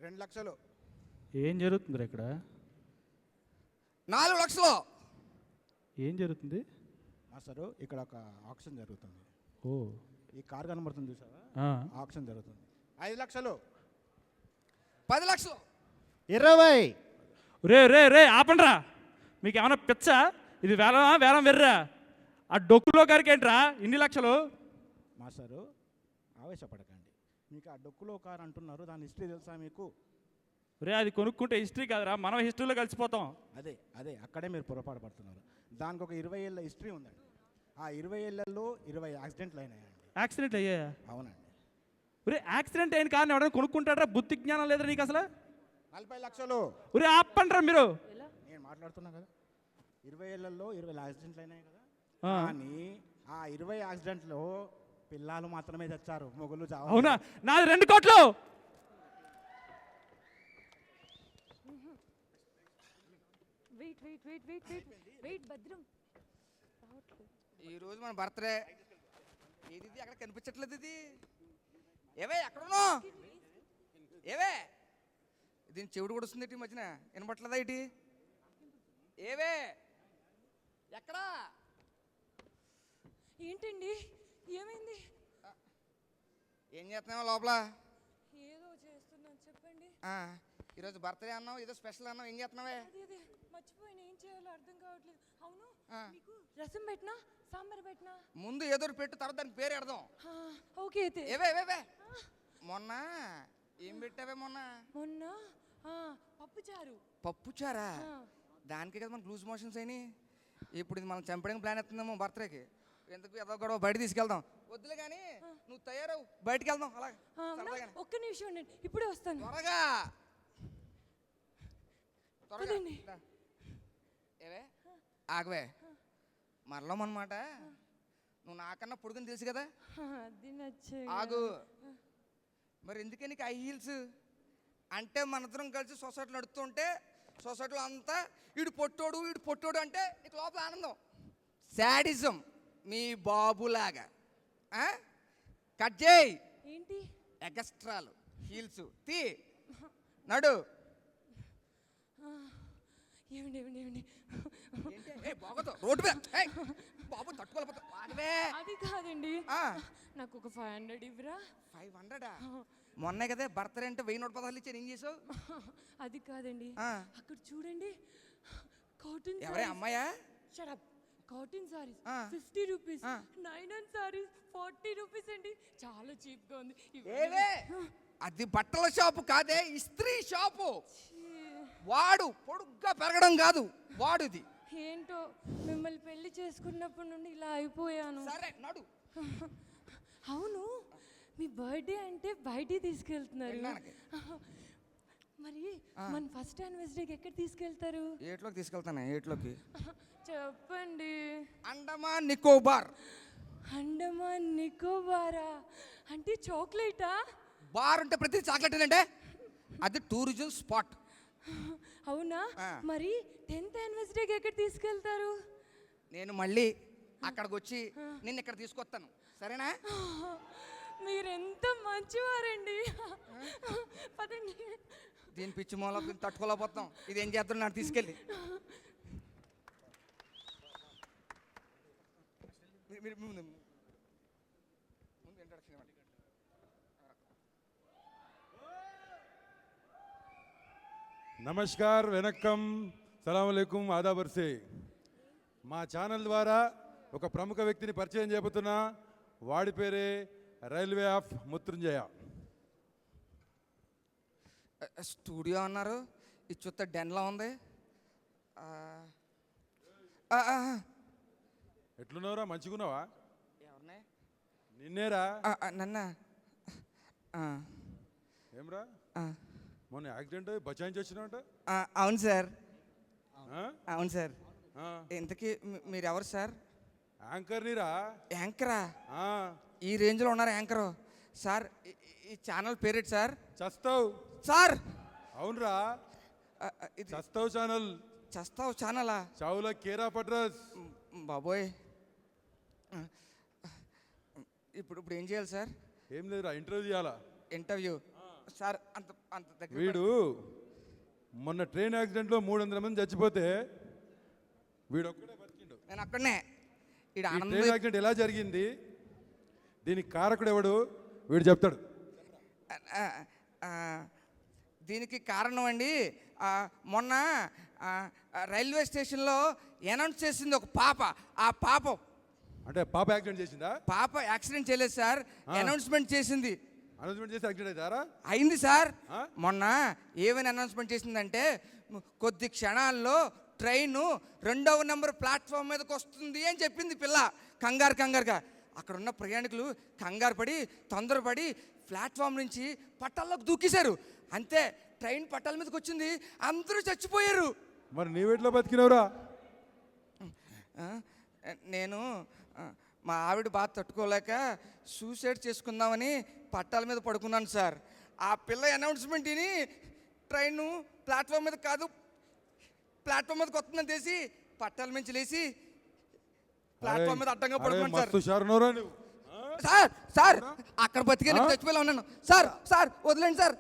2 లక్షలు. ఏం జరుగుతుంది ఇక్కడ? 4 లక్షలు. ఏం జరుగుతుంది మాస్టరు? ఇక్కడ ఒక ఆక్షన్ జరుగుతుంది. ఓ, ఈ కార్ కనబడుతుంది చూసావా, ఆ. ఆక్షన్ జరుగుతుంది. 5 లక్షలు. 10 లక్షలు. 20. రే రే రే ఆపండ్రా, మీకు ఏమైనా పిచ్చ? ఇది వేలమా వేలం వెర్రా? ఆ డొక్కులో గారికి ఏంట్రా ఇన్ని లక్షలు? మాస్టరు ఆవేశపడకండి, మీకు ఆ డొక్కులో కార్ అంటున్నారు, దాని హిస్టరీ తెలుసా మీకు? రే అది కొనుక్కుంటే హిస్టరీ కాదురా, మనం హిస్టరీలో కలిసిపోతాం. అదే అదే అక్కడే మీరు పొరపాటు పడుతున్నారు. దానికి ఒక 20 ఏళ్ళ హిస్టరీ ఉందండి. ఆ 20 ఏళ్లలో 20 యాక్సిడెంట్లు అయినాయండి. యాక్సిడెంట్ అయ్యాయా? అవునండి. ఒరే యాక్సిడెంట్ అయిన కారణం ఎవరైనా కొనుక్కుంటారా? బుద్ధి జ్ఞానం లేదురా నీకు అసలు? 40 లక్షలు. ఒరే ఆపండ్రా మీరు. నేను మాట్లాడుతున్నా కదా, 20 ఏళ్లలో 20 యాక్సిడెంట్లు అయినాయి కదా, ఆ. కానీ ఆ 20 యాక్సిడెంట్లో పిల్లలు మాత్రమే తెచ్చారు, మొగులు చావు. అవునా? నాది 2 కోట్లు. Wait wait wait wait wait wait భద్రం. ఈరోజు మన బర్త్డే. ఏది ఇది? అక్కడ కనిపించట్లేదు ఇది. ఏవే ఎక్కడున్నావు? ఏవే దీని చెవుడు కూడా వస్తుంది ఈ మధ్యన, వినపట్లేదా ఇటు? ఏవే ఎక్కడా? ఏంటండి ఏమైంది? ఏం చేస్తున్నావు లోపల? ఏదో చేస్తున్నాను, చెప్పండి. ఈరోజు బర్త్డే అన్నావు, ఏదో స్పెషల్ అన్నావు, ఏం చేస్తున్నావే? అదే అదే మర్చిపోయిన, ఏం చేయాలో అర్థం కావట్లేదు. అవును, మీకు రసం పెట్టినా సాంబార్ పెట్టినా? ముందు ఏదో ఒకటి పెట్టు, తర్వాత దానికి పేరు ఎడదాం. ఓకే అయితే. ఏవే ఏవే మొన్న ఏం పెట్టావే? మొన్న మొన్న పప్పుచారు. పప్పుచారా? దానికే కదా మనకు లూజ్ మోషన్స్ అయినాయి. ఇప్పుడు ఇది మనం చంపడానికి ప్లాన్ ఎత్తుందేమో బర్త్డేకి. ఎందుకు ఏదో గొడవ బయట తీసుకెళ్దాం. వద్దులే కానీ నువ్వు తయారవు, బయటికి వెళ్దాం. అలా ఒక్క నిమిషం ఉండండి, ఇప్పుడే వస్తాను. త్వరగా త్వరగా. పదండి. ఏవే ఆగవే, మరలో అన్నమాట. నువ్వు నాకన్నా పొడుగుని తెలుసు కదా. అది నచ్చే. ఆగు. మరి ఎందుకే నీకు హై హీల్స్? అంటే మనిద్దరం కలిసి సొసైటీలో నడుస్తుంటే సొసైటీలో అంతా వీడు పొట్టోడు అంటే నీకు లోపల ఆనందం. శాడిజం మీ బాబులాగా. కట్ చేయి. ఏంటి ఎగస్ట్రాలు హీల్స్ తీ, నడు. ఏమండి ఏమండి ఏమండి బాగోదు రోడ్డు మీద. బాబు తట్టుకోలేకపోతా. అది కాదండి, నాకు ఒక 500 ఇవ్వరా? 500? మొన్నే కదా బర్త్డే అంటే 1000 ఇచ్చాను, ఏం చేసావు? అది కాదండి, అక్కడ చూడండి కాటన్. ఎవరే అమ్మాయా? Shut up. Cotton saris 50 rupees, nylon saris 40 rupees అండి, చాలా చీప్ గా ఉంది. ఏవే అది బట్టల షాపు కాదే, ఇస్త్రీ షాపు. వాడు పొడుగ్గా పెరగడం కాదు, వాడుది. ఏంటో మిమ్మల్ని పెళ్లి చేసుకున్నప్పటి నుండి ఇలా అయిపోయాను. సరే నడు. అవును, మీ బర్త్డే అంటే బయటికి తీసుకెళ్తున్నారు. మరి మన ఫస్ట్ యానివర్సరీకి ఎక్కడ తీసుకెళ్తారు? ఏట్లోకి తీసుకెళ్తాను. ఏట్లోకి చెప్పండి. అండమాన్ నికోబార్. అండమాన్ నికోబారా? అంటే చాక్లెటా? బార్ అంటే ప్రతి చాక్లెట్ అంటే అది టూరిజం స్పాట్. అవునా? మరి 10th యానివర్సరీకి ఎక్కడ తీసుకెళ్తారు? నేను మళ్ళీ అక్కడికి వచ్చి నిన్ను ఇక్కడ తీసుకొస్తాను, సరేనా? మీరెంత మంచివారండి. పదండి. దీని పిచ్చి మూల తట్టుకోలేకపోతాం. ఇది ఏం చేస్తాను నాకు తీసుకెళ్ళి. ముందు ఇంట్రడక్షన్ ఇవ్వండి. నమస్కార్, వెనక్కం, సలాంలేకుం, ఆదాబర్సే. మా ఛానల్ ద్వారా ఒక ప్రముఖ వ్యక్తిని పరిచయం చేయబోతున్నా. వాడి పేరే రైల్వే ఆఫ్ మృత్యుంజయ. స్టూడియో అన్నారు, ఇది చూస్తే డెన్లా ఉంది. ఎట్లున్నావురా? మంచిగున్నావా? ఎవరినే? నిన్నేరా. నన్న ఏమ్రా మొన్న యాక్సిడెంట్ బచాయించి వచ్చినావంట? అవును సార్, అవును సార్. ఇంతకీ మీరు ఎవరు సార్? యాంకర్ నీరా. యాంకరా? ఈ రేంజ్లో ఉన్నారు యాంకరు సార్. ఈ ఛానల్ పేరేంటి సార్? చస్తావు సార్. అవునరా, చస్తావు ఛానల్. చస్తావు ఛానలా? చావుల కేరా పట్రస్. బాబోయ్, ఇప్పుడు ఏం చేయాలి సార్? ఏం లేదురా, ఇంటర్వ్యూ చేయాలా. ఇంటర్వ్యూ? సార్ అంత అంత దగ్గర వీడు మొన్న ట్రైన్ యాక్సిడెంట్లో 300 మంది చచ్చిపోతే వీడు ఒక్కడే బతికిండు. నేను అక్కడనే ఈడు ఈ ఆనందం ట్రైన్ యాక్సిడెంట్ ఎలా జరిగింది, దీనికి కారకుడు ఎవడు, వీడు చెప్తాడు. ఆ, ఆ, దీనికి కారణం అండి మొన్న రైల్వే స్టేషన్లో అనౌన్స్ చేసింది ఒక పాప. ఆ పాప అంటే పాప యాక్సిడెంట్ చేసిందా? పాప యాక్సిడెంట్ చేయలేదు సార్, అనౌన్స్మెంట్ చేసింది. అనౌన్స్మెంట్ చేసి యాక్సిడెంట్ అవుతారా? అయింది సార్. ఆ? మొన్న ఏమని అనౌన్స్మెంట్ చేసిందంటే కొద్ది క్షణాల్లో ట్రైను 2వ నెంబర్ ప్లాట్ఫామ్ మీదకి వస్తుంది అని చెప్పింది పిల్ల. కంగారుగా అక్కడ ఉన్న ప్రయాణికులు కంగారు పడి తొందరపడి ప్లాట్ఫామ్ నుంచి పట్టాల్లోకి దూకేశారు. అంతే, ట్రైన్ పట్టాల మీదకి వచ్చింది, అందరూ చచ్చిపోయారు. మరి నీవేట్లో బతికినవురా? ఆ, నేను మా ఆవిడ బాధ తట్టుకోలేక సూసైడ్ చేసుకుందామని పట్టాల మీద పడుకున్నాను సార్. ఆ పిల్ల అనౌన్స్మెంట్ విని ట్రైను ప్లాట్ఫామ్ మీద కాదు ప్లాట్ఫామ్ మీదకి వస్తుందని తెలిసి పట్టాల నుంచి లేచి ప్లాట్ఫామ్ మీద అడ్డంగా పడుకున్నాను సార్. మస్తు షారునోరా నువ్వు. సార్ అక్కడ బతికే చచ్చిపోయేలా ఉన్నాను సార్. వదిలేండి సార్.